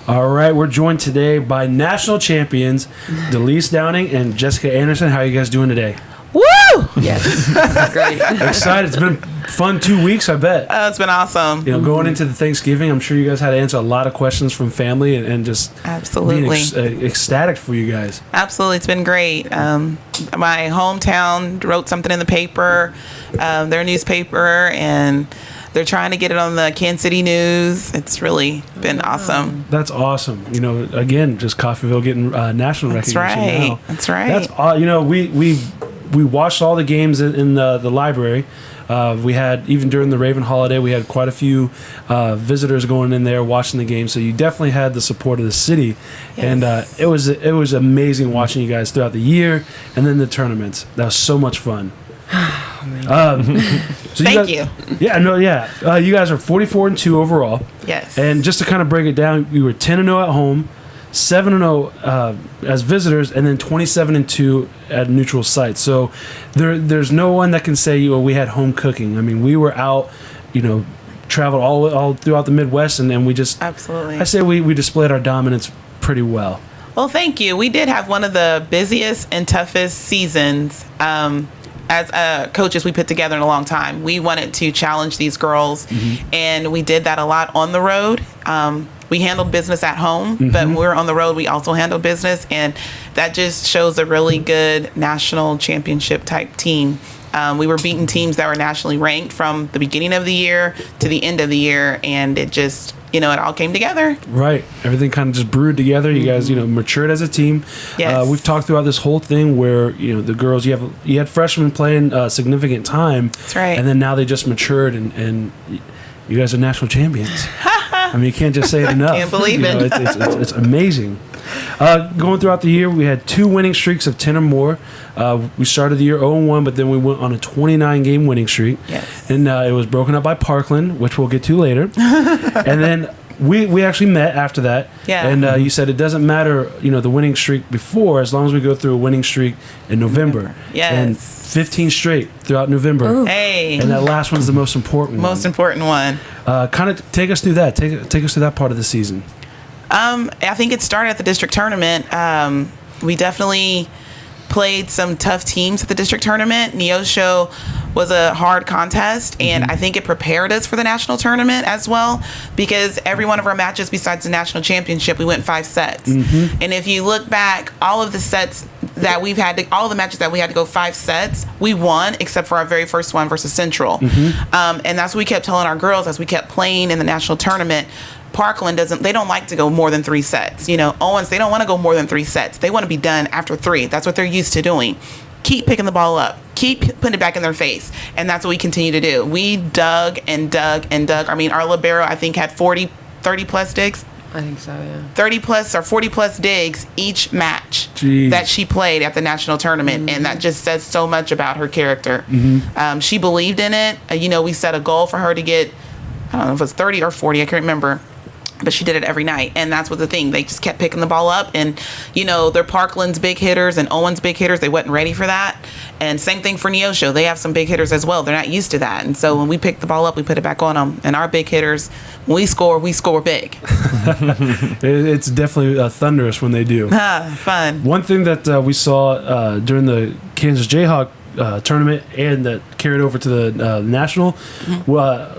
All right, we're joined today by national champions Delice Downing and Jessica Anderson. How are you guys doing today? Woo! Yes. Great. Excited. It's been fun 2 weeks, I bet. Oh, it's been awesome. Going into the Thanksgiving, I'm sure you guys had to answer a lot of questions from family and just absolutely being ecstatic for you guys. Absolutely. It's been great. My hometown wrote something in the paper, their newspaper, and they're trying to get it on the Kansas City News. It's really been awesome. That's awesome. Again, just Coffeyville getting national recognition now. That's right. That's we watched all the games in the library. We had, even during the Raven holiday, we had quite a few visitors going in there watching the game. So you definitely had the support of the city. Yes. And it was amazing watching you guys throughout the year and then the tournaments. That was so much fun. Thank you. Yeah, no, yeah. You guys are 44-2 overall. Yes. And just to kind of break it down, you were 10-0 at home, 7-0 as visitors, and then 27-2 at neutral sites. So there's no one that can say we had home cooking. I mean, we were out, traveled all throughout the Midwest, and then we just absolutely. I say we displayed our dominance pretty well. Well, thank you. We did have one of the busiest and toughest seasons as coaches we put together in a long time. We wanted to challenge these girls, and we did that a lot on the road. We handled business at home, but when we were on the road, we also handled business, and that just shows a really good national championship type team. We were beating teams that were nationally ranked from the beginning of the year to the end of the year, and it just, it all came together. Right. Everything kind of just brewed together. You guys, matured as a team. Yes. We've talked throughout this whole thing where, the girls, you had freshmen playing significant time. That's right. And then now they just matured, and you guys are national champions. I mean, you can't just say it enough. Can't believe it. It's amazing. Going throughout the year, we had 2 winning streaks of 10 or more. We started the year 0-1, but then we went on a 29-game winning streak. Yes. And it was broken up by Parkland, which we'll get to later. And then we actually met after that. Yeah. And you said it doesn't matter, the winning streak before, as long as we go through a winning streak in November. Yes. And 15 straight throughout November. Ooh. Hey. And that last one's the most important one. Most important one. Kind of take us through that. Take us through that part of the season. I think it started at the district tournament. We definitely played some tough teams at the district tournament. Neosho was a hard contest, and I think it prepared us for the national tournament as well, because every one of our matches besides the national championship, we went 5 sets. And if you look back, all of the sets that we've had, all of the matches that we had to go 5 sets, we won, except for our very first one versus Central. And that's what we kept telling our girls as we kept playing in the national tournament. Parkland they don't like to go more than 3 sets. Owens, they don't want to go more than 3 sets. They want to be done after 3. That's what they're used to doing. Keep picking the ball up. Keep putting it back in their face. And that's what we continue to do. We dug and dug and dug. I mean, our libero, I think, had 30 plus digs. I think so, yeah. 30 plus or 40 plus digs each match that she played at the national tournament. And that just says so much about her character. She believed in it. We set a goal for her to get, I don't know if it was 30 or 40, I can't remember. But she did it every night, and that's what the thing. They just kept picking the ball up, and they're Parkland's big hitters and Owen's big hitters. They wasn't ready for that, and same thing for Neosho. They have some big hitters as well. They're not used to that, and so when we pick the ball up, we put it back on them. And our big hitters, when we score big. It's definitely thunderous when they do. Fun. One thing that we saw during the Kansas Jayhawk tournament and that carried over to the national,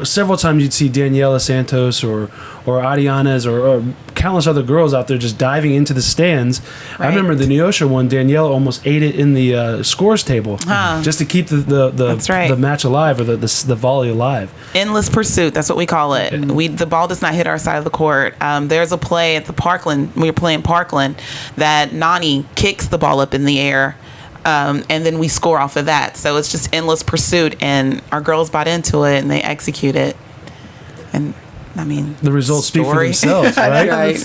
several times you'd see Daniela Santos or Ariana's or countless other girls out there just diving into the stands. Right. I remember the Neosho one, Daniela almost ate it in the scores table just to keep the match alive, or the volley alive. Endless pursuit, that's what we call it. The ball does not hit our side of the court. There's a play at the Parkland, we were playing Parkland, that Nani kicks the ball up in the air. And then we score off of that. So it's just endless pursuit, and our girls bought into it and they execute it. And I mean, the results speak for themselves, right? Right.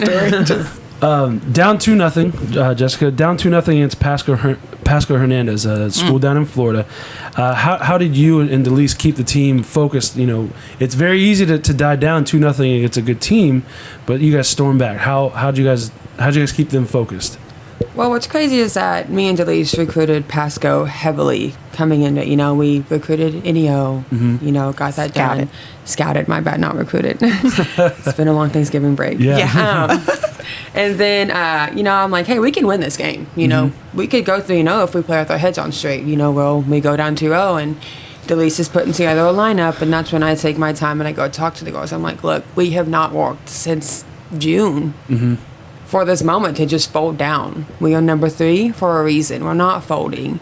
Down 2-0, Jessica. Down 2-0 against Pasco Hernandez, a school down in Florida. How did you and Delice keep the team focused? It's very easy to die down 2-0 against a good team, but you guys stormed back. How'd you guys keep them focused? Well, what's crazy is that me and Delice recruited Pasco heavily coming into, we recruited NEO, got that done. Scouted, my bad, not recruited. It's been a long Thanksgiving break. Yeah. And then, I'm like, hey, we can win this game. We could go through, if we play with our heads on straight, we go down 2-0 and Delice is putting together a lineup. And that's when I take my time and I go talk to the girls. I'm like, look, we have not worked since June. For this moment to just fold down. We are number 3 for a reason. We're not folding.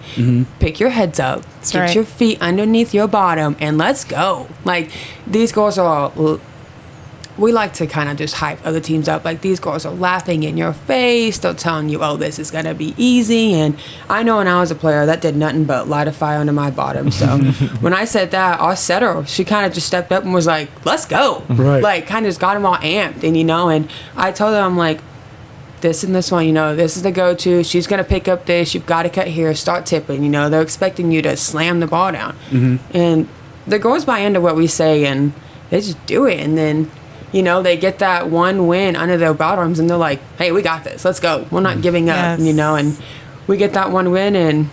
Pick your heads up. Get your feet underneath your bottom and let's go. Like, these girls are, we like to kind of just hype other teams up. Like, these girls are laughing in your face. They're telling you, oh, this is going to be easy. And I know when I was a player, that did nothing but light a fire under my bottom. So when I said that, our setter, she kind of just stepped up and was like, let's go. Right. Like, kind of just got them all amped. And, and I told them, I'm like, this and this one, this is the go-to. She's going to pick up this. You've got to cut here, start tipping. They're expecting you to slam the ball down. And the girls buy into what we say, and they just do it. And then, they get that one win under their bottoms, and they're like, hey, we got this. Let's go. We're not giving up, And we get that one win, and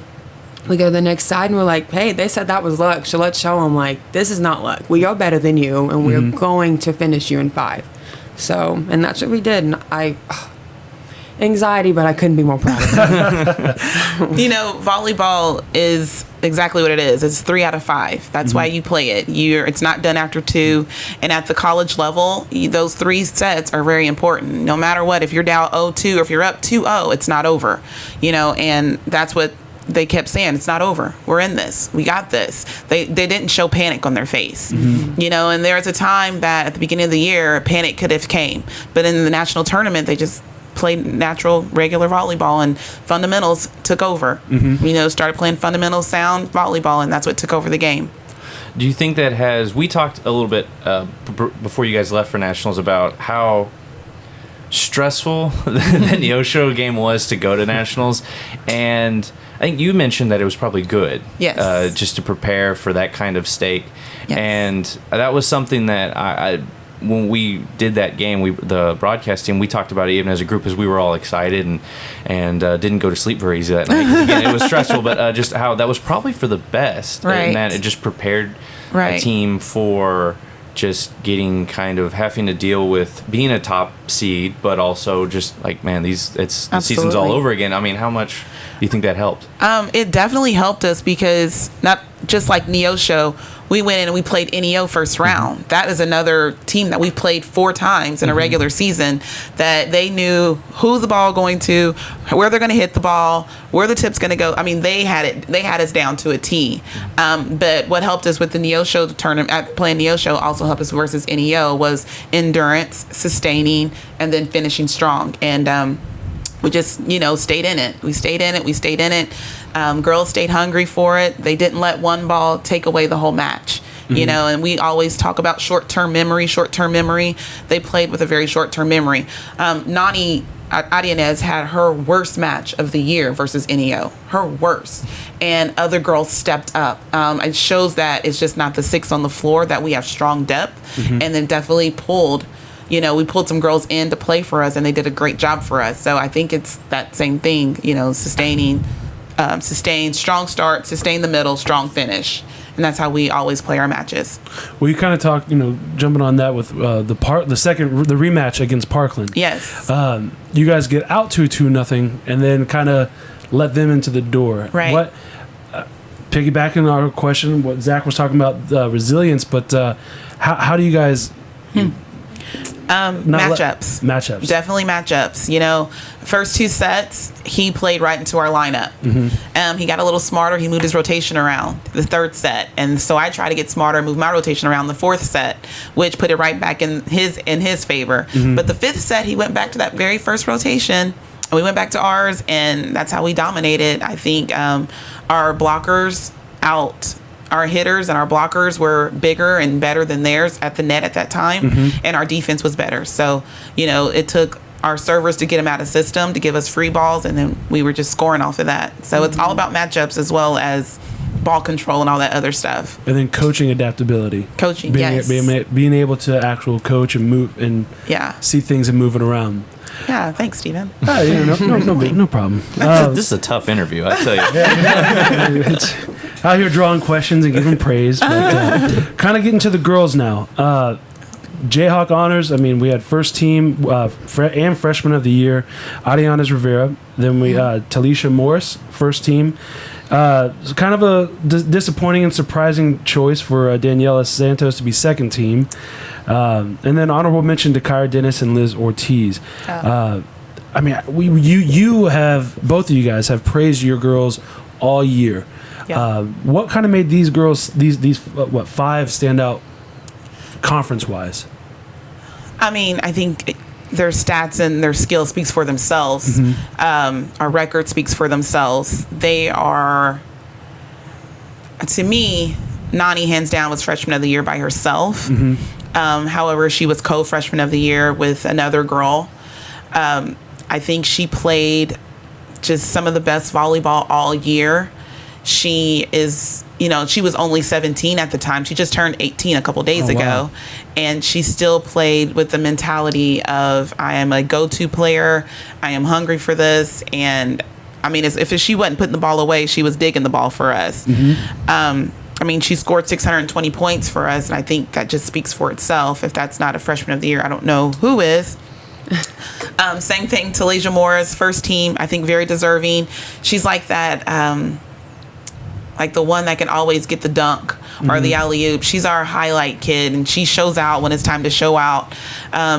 we go to the next side, and we're like, hey, they said that was luck, so let's show them, like, this is not luck. We are better than you, and we're going to finish you in 5. So, and that's what we did. And anxiety, but I couldn't be more proud of it. Volleyball is exactly what it is. It's 3 out of 5. That's why you play it. It's not done after 2. And at the college level, those 3 sets are very important. No matter what, if you're down 0-2 or if you're up 2-0, it's not over. And that's what they kept saying. It's not over. We're in this. We got this. They didn't show panic on their face. And there's a time that at the beginning of the year, panic could have came. But in the national tournament, they just played natural, regular volleyball, and fundamentals took over. Started playing fundamental sound volleyball, and that's what took over the game. Do you think that we talked a little bit before you guys left for nationals about how stressful the Neosho game was to go to nationals, and I think you mentioned that it was probably good, just to prepare for that kind of stake, and that was something that I when we did that game, the broadcast team, we talked about it even as a group, as we were all excited and didn't go to sleep very easy that night. 'Cause again, it was stressful, but just how that was probably for the best, and that it just prepared a team for just having to deal with being a top seed, but also just like, man, the season's all over again. I mean, how much do you think that helped? It definitely helped us because not just like Neosho, we went in and we played NEO first round. That is another team that we played 4 times in a regular season, that they knew who the ball going to, where they're going to hit the ball, where the tip's going to go. I mean, they had us down to a T. But what helped us with the Neosho tournament, playing Neosho, also helped us versus NEO was endurance, sustaining, and then finishing strong. And we just, stayed in it. We stayed in it. Girls stayed hungry for it. They didn't let one ball take away the whole match. And we always talk about short-term memory. They played with a very short-term memory. Nani Arianez had her worst match of the year versus NEO. Her worst. And other girls stepped up. It shows that it's just not the 6 on the floor, that we have strong depth. And then definitely pulled. We pulled some girls in to play for us, and they did a great job for us. So I think it's that same thing, sustain, strong start, sustain the middle, strong finish. And that's how we always play our matches. Well, you kind of talked, jumping on that with the rematch against Parkland. Yes. You guys get out 2-0, and then kind of let them into the door. Right. What, piggybacking on our question, what Zach was talking about, resilience, but how do you guys... Matchups. Definitely matchups. First 2 sets, he played right into our lineup. He got a little smarter. He moved his rotation around the 3rd set. And so I tried to get smarter and move my rotation around the 4th set, which put it right back in his favor. But the 5th set, he went back to that very first rotation. And we went back to ours, and that's how we dominated. I think our blockers our hitters and our blockers were bigger and better than theirs at the net at that time, and our defense was better. So, it took our servers to get them out of system, to give us free balls, and then we were just scoring off of that. So it's all about matchups as well as ball control and all that other stuff. And then coaching adaptability. Coaching, being, yes. being able to actual coach and move and see things and move it around. Yeah, thanks, Steven. No problem. This is a tough interview, I tell you. It's out here drawing questions and giving praise. But kind of getting to the girls now. Jayhawk honors. I mean, we had first team and freshman of the year, Ariana Rivera. Then we Talisha Morris, first team. It's kind of a disappointing and surprising choice for Daniela Santos to be second team. And then honorable mention to Kyra Dennis and Liz Ortiz. I mean, you have, both of you guys have praised your girls all year. Yeah. What kind of made these girls, these five stand out conference wise? I mean, I think their stats and their skill speaks for themselves. Our record speaks for themselves. They are, to me, Nani hands down was freshman of the year by herself. However, she was co-freshman of the year with another girl. I think she played just some of the best volleyball all year. She is, she was only 17 at the time. She just turned 18 a couple days ago. Wow. And she still played with the mentality of, I am a go-to player. I am hungry for this. And, I mean, if she wasn't putting the ball away, she was digging the ball for us. I mean, she scored 620 points for us, and I think that just speaks for itself. If that's not a freshman of the year, I don't know who is. Same thing, Talisha Morris, first team, I think very deserving. She's like that, like the one that can always get the dunk or the alley-oop. She's our highlight kid, and she shows out when it's time to show out.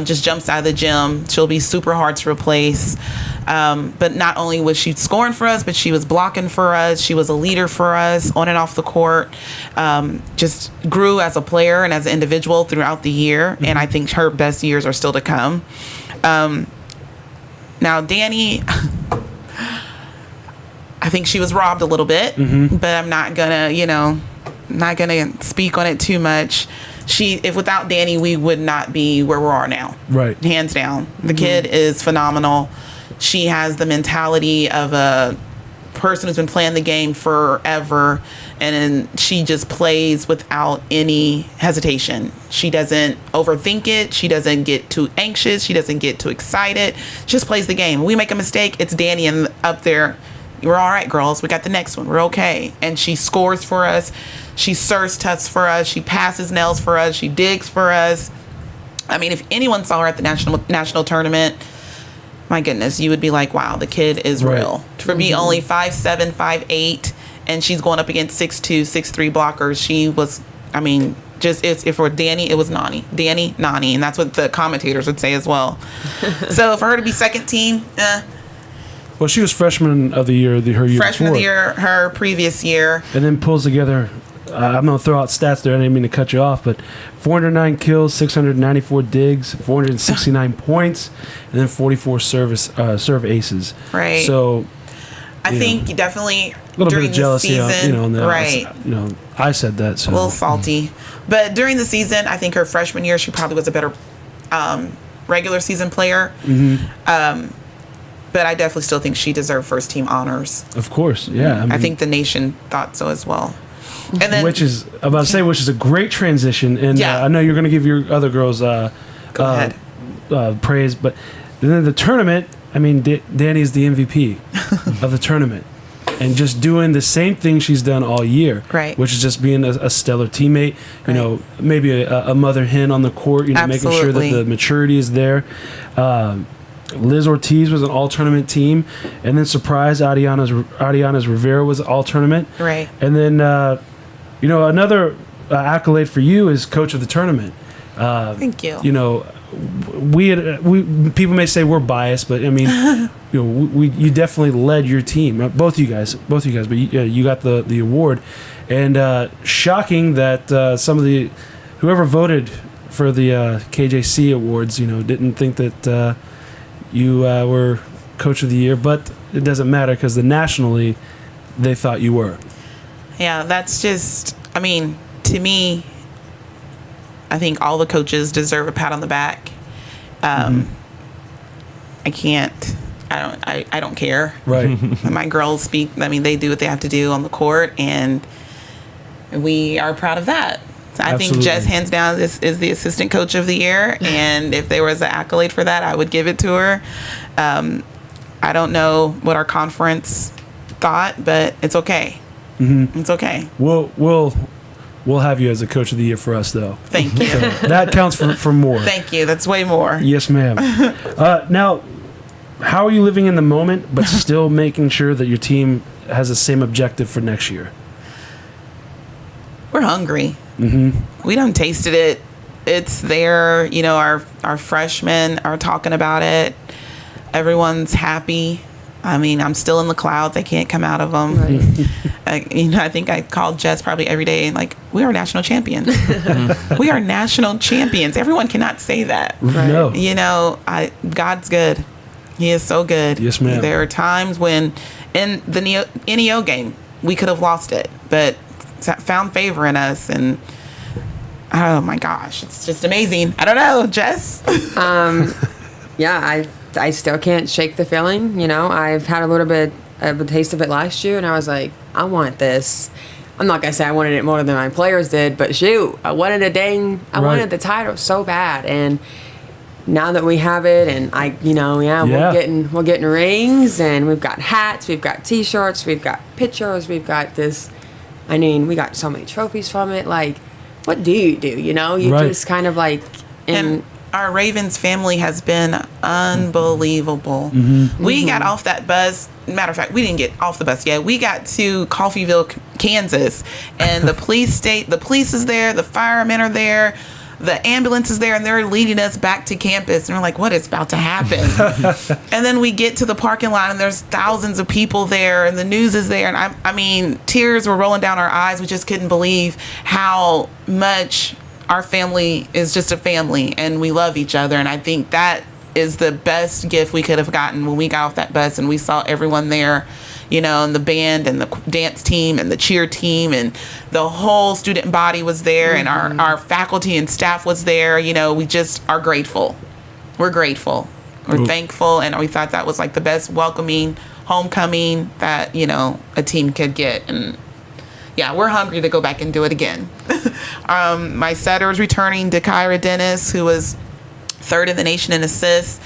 Just jumps out of the gym. She'll be super hard to replace. But not only was she scoring for us, but she was blocking for us. She was a leader for us on and off the court. Just grew as a player and as an individual throughout the year. And I think her best years are still to come. Now, Danny, I think she was robbed a little bit, but I'm not gonna, speak on it too much. If without Danny, we would not be where we are now. Right. Hands down. The kid is phenomenal. She has the mentality of a person who's been playing the game forever, and she just plays without any hesitation. She doesn't overthink it. She doesn't get too anxious. She doesn't get too excited. She just plays the game. When we make a mistake, it's Danny and up there. We're all right, girls. We got the next one. We're okay. And she scores for us. She serves toughs for us. She passes nails for us. She digs for us. I mean, if anyone saw her at the national tournament, my goodness, you would be like, wow, the kid is real. For me, only 5'7", 5'8", and she's going up against 6'2", 6'3" blockers. She was, I mean, just if for Danny, it was Nani, and that's what the commentators would say as well. So for her to be second team, Well, she was freshman of the year, her year freshman before. of the year, her previous year. And then pulls together, I'm going to throw out stats there. I didn't mean to cut you off, but 409 kills, 694 digs, 469 points, and then 44 serve aces. Right. So I think definitely a little during bit of jealousy, the season, on the, right? I said that, so A little salty, but during the season, I think her freshman year, she probably was a better regular season player. But I definitely still think she deserved first team honors. Of course, yeah. I think the nation thought so as well. And then, which is a great transition, and I know you're going to give your other girls go ahead. Praise, but then the tournament. I mean, Danny's the MVP of the tournament, and just doing the same thing she's done all year, right? Which is just being a stellar teammate. You know, maybe a mother hen on the court. Making sure that the maturity is there. Liz Ortiz was an all-tournament team, and then surprise Ariana's Rivera was all-tournament. Right. And then, another accolade for you is coach of the tournament. Thank you. We people may say we're biased, but I mean, you definitely led your team, both you guys, but you got the award, and shocking that some of whoever voted for the KJC awards, didn't think that. You were coach of the year, but it doesn't matter because nationally, they thought you were. Yeah, that's just, I mean, to me, I think all the coaches deserve a pat on the back. I don't care. Right. My girls speak, I mean, they do what they have to do on the court, and we are proud of that. So I think Absolutely. Jess, hands down, is the assistant coach of the year. And if there was an accolade for that, I would give it to her. I don't know what our conference thought, but it's okay. It's okay. We'll have you as a coach of the year for us, though. Thank you. So that counts for more. Thank you. That's way more. Yes, ma'am. Now, how are you living in the moment, but still making sure that your team has the same objective for next year? We're hungry. We done tasted it. It's there. You know, our freshmen are talking about it. Everyone's happy. I mean, I'm still in the clouds. I can't come out of them. Right. I think I called Jess probably every day and like, we are national champions. We are national champions. Everyone cannot say that. Right. No. You know, God's good. He is so good. Yes, ma'am. There are times when in the NEO game, we could have lost it, but found favor in us. And oh my gosh, it's just amazing. I don't know, Jess. Yeah, I still can't shake the feeling. You know, I've had a little bit of a taste of it last year, and I was like, I want this. I'm not gonna say I wanted it more than my players did, but shoot, I wanted wanted the title so bad. And now that we have it, and we're getting rings, and we've got hats, we've got T-shirts, we've got pictures, we've got this. I mean, we got so many trophies from it. Like, what do? You know, you Right. just kind of like And our Ravens family has been unbelievable. We got off that bus. Matter of fact, we didn't get off the bus yet. We got to Coffeyville, Kansas, and the police is there, the firemen are there, the ambulance is there, and they're leading us back to campus. And we're like, what is about to happen? And then we get to the parking lot, and there's thousands of people there, and the news is there. And I mean, tears were rolling down our eyes. We just couldn't believe how much our family is just a family, and we love each other. And I think that is the best gift we could have gotten when we got off that bus and we saw everyone there, you know, and the band and the dance team and the cheer team and the whole student body was there, and our faculty and staff was there. You know, we just are grateful. We're grateful. We're thankful, and we thought that was like the best welcoming homecoming that, you know, a team could get. And yeah, we're hungry to go back and do it again. My setter is returning, Kyra Dennis, who was third in the nation in assists,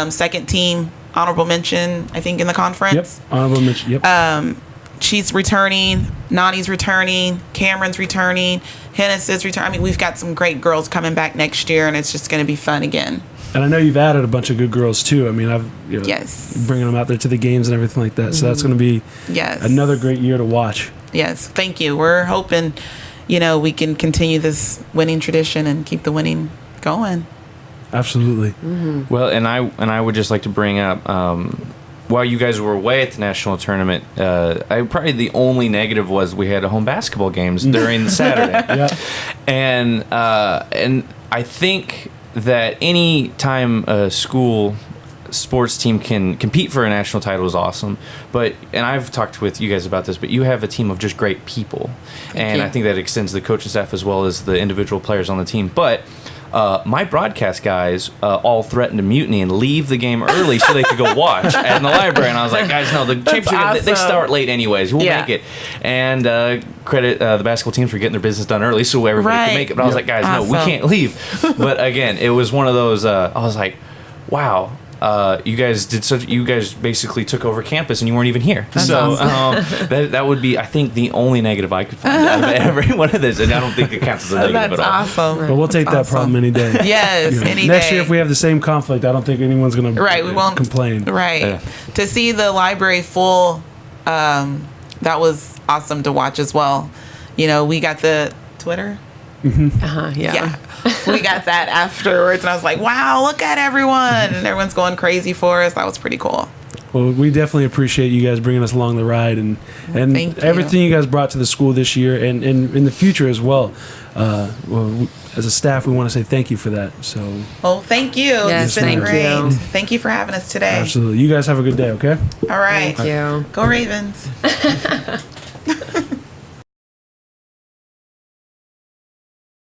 second team honorable mention, I think, in the conference. Yep. Honorable mention. Yep. She's returning. Nani's returning. Cameron's returning. Hennis is returning. I mean, we've got some great girls coming back next year, and it's just going to be fun again. And I know you've added a bunch of good girls too. I mean, Yes. bringing them out there to the games and everything like that. So that's going to be another great year to watch. Yes, thank you. We're hoping, you know, we can continue this winning tradition and keep the winning going. Absolutely. Well, and I would just like to bring up, while you guys were away at the national tournament, probably the only negative was we had home basketball games during Saturday. Yeah. And I think that any time a school sports team can compete for a national title is awesome, and I've talked with you guys about this, but you have a team of just great people, and I think that extends to the coaching staff as well as the individual players on the team. But my broadcast guys all threatened to mutiny and leave the game early so they could go watch in the library. And I was like, guys, no, the championship, awesome. They start late anyways. We'll make it. And credit the basketball teams for getting their business done early so everybody could make it. But I was like, guys, no, we can't leave. But again, it was one of those, I was like, wow. You guys basically took over campus and you weren't even here. That's so awesome. that would be, I think, the only negative I could find out of every one of this, and I don't think it counts as a negative That's at all. awesome. But we'll take that problem any day. Yes, any Next day. year, if we have the same conflict, I don't think anyone's going to we won't complain. Right. Yeah. To see the library full, that was awesome to watch as well. You know, we got the Twitter. yeah. We got that afterwards, and I was like, wow, look at everyone. And everyone's going crazy for us. That was pretty cool. Well, we definitely appreciate you guys bringing us along the ride and Thank you. everything you guys brought to the school this year and in the future as well. As a staff, we want to say thank you for that. So, Well, thank you. Yes, It's been thank great. you. Thank you for having us today. absolutely. You guys have a good day, okay? All right. Thank you. Go Ravens.